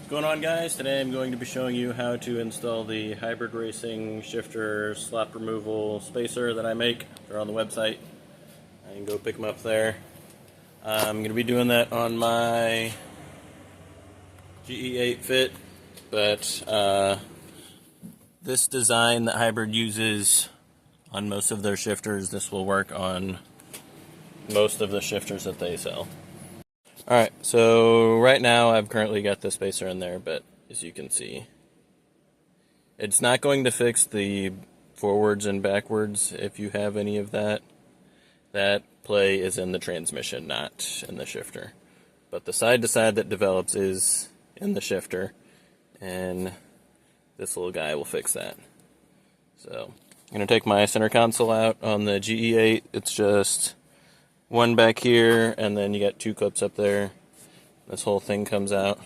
What's going on, guys? Today I'm going to be showing you how to install the hybrid racing shifter slop removal spacer that I make. They're on the website. I can go pick them up there. I'm going to be doing that on my GE8 Fit, but this design that Hybrid uses on most of their shifters, this will work on most of the shifters that they sell. Alright, so right now I've currently got the spacer in there, but as you can see, it's not going to fix the forwards and backwards if you have any of that. That play is in the transmission, not in the shifter. But the side-to-side that develops is in the shifter, and this little guy will fix that. So, I'm going to take my center console out on the GE8. It's just one back here, and then you got two clips up there. This whole thing comes out.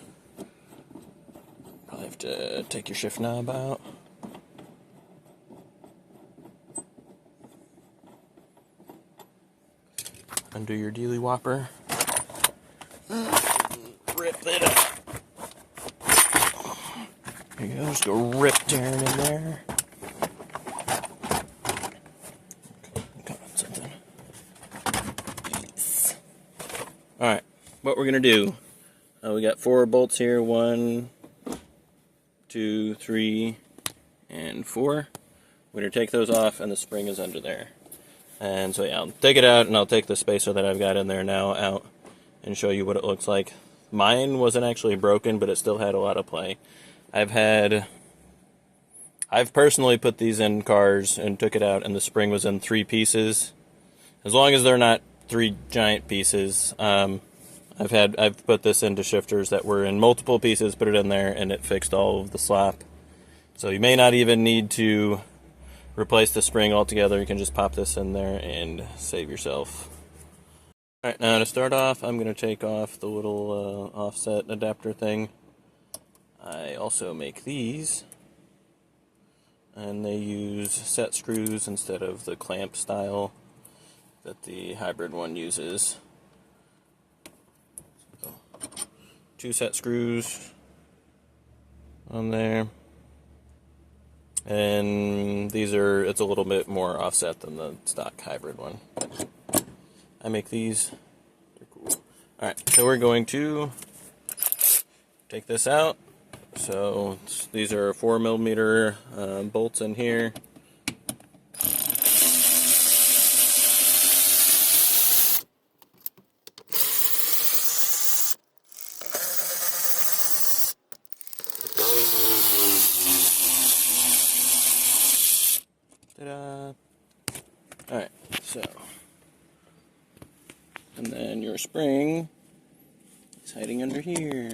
Probably have to take your shift knob out. Undo your dealy whopper. Rip that up. There you go, just go rip tearing in there. Got something. Alright, what we're going to do, we got 4 bolts here, 1, 2, 3, and 4. We're going to take those off, and the spring is under there. And so yeah, I'll take it out, and I'll take the spacer that I've got in there now out and show you what it looks like. Mine wasn't actually broken, but it still had a lot of play. I've personally put these in cars and took it out, and the spring was in 3 pieces. As long as they're not 3 giant pieces. I've put this into shifters that were in multiple pieces, put it in there, and it fixed all of the slop. So you may not even need to replace the spring altogether. You can just pop this in there and save yourself. Alright, now to start off, I'm going to take off the little offset adapter thing. I also make these, and they use set screws instead of the clamp style that the hybrid one uses. So, 2 set screws on there. And it's a little bit more offset than the stock hybrid one. I make these. They're cool. Alright, so we're going to take this out. So these are 4mm bolts in here. Ta-da! Alright, so, and then your spring is hiding under here.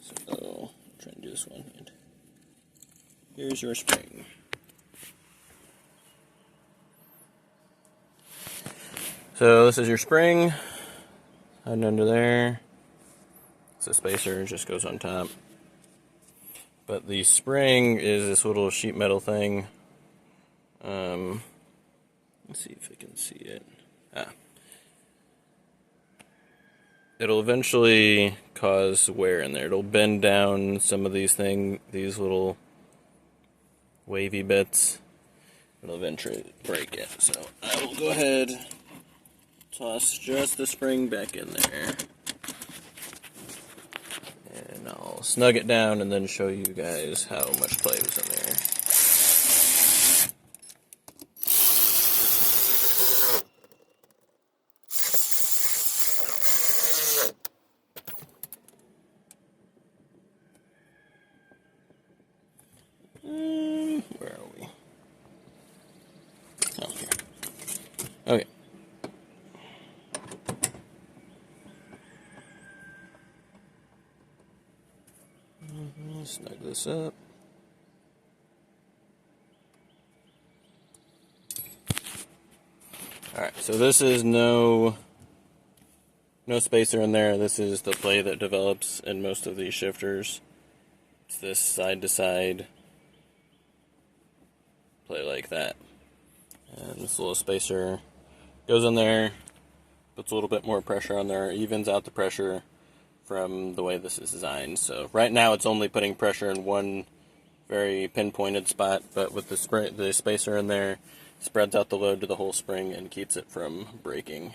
So, try and do this one hand. Here's your spring. So this is your spring, hiding under there. It's a spacer, it just goes on top. But the spring is this little sheet metal thing. Let's see if I can see it. It'll eventually cause wear in there. It'll bend down some of these little wavy bits. It'll eventually break it. So I will go ahead, toss just the spring back in there. And I'll snug it down and then show you guys how much play was in there. Where are we? Oh, here. Okay. Snug this up. Alright, so this is no spacer in there. This is the play that develops in most of these shifters. It's this side-to-side play like that. And this little spacer goes in there, puts a little bit more pressure on there, evens out the pressure from the way this is designed. So right now it's only putting pressure in one very pinpointed spot, but with the spacer in there, spreads out the load to the whole spring and keeps it from breaking.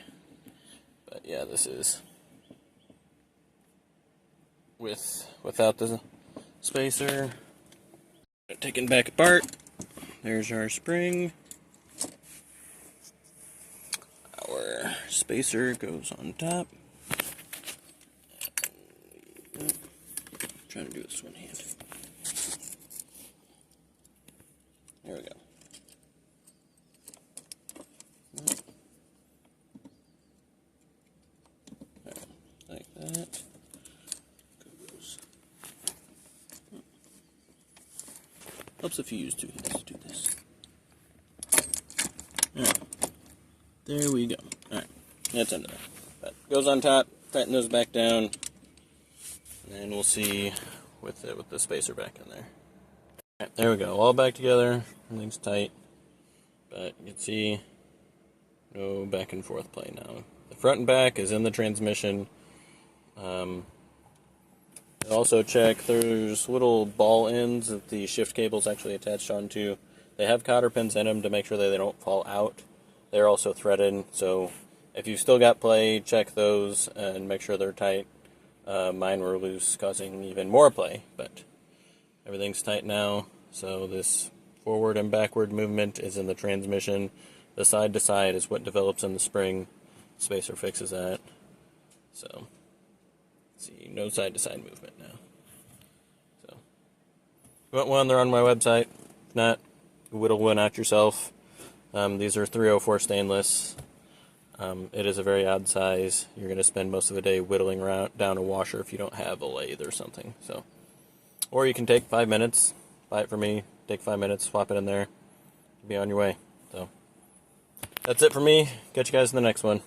But yeah, this is without the spacer. Taken back apart. There's our spring. Our spacer goes on top. I'm trying to do this one hand. There we go. Like that. Helps if you use two hands to do this. Alright. There we go. Alright. That's under there. But goes on top, tighten those back down, and we'll see with the spacer back in there. Alright, there we go. All back together. Everything's tight. But you can see no back and forth play now. The front and back is in the transmission. Also check, there's little ball ends that the shift cable's actually attached onto. They have cotter pins in them to make sure that they don't fall out. They're also threaded, so if you've still got play, check those and make sure they're tight. Mine were loose, causing even more play, but everything's tight now. So this forward and backward movement is in the transmission. The side to side is what develops in the spring. Spacer fixes that. So see, no side-to-side movement now. So, if you want one, they're on my website. If not, whittle one out yourself. These are 304 stainless. It is a very odd size. You're going to spend most of the day whittling down a washer if you don't have a lathe or something. So, or you can take 5 minutes. Buy it for me. Take 5 minutes, swap it in there. Be on your way. So, that's it for me. Catch you guys in the next one.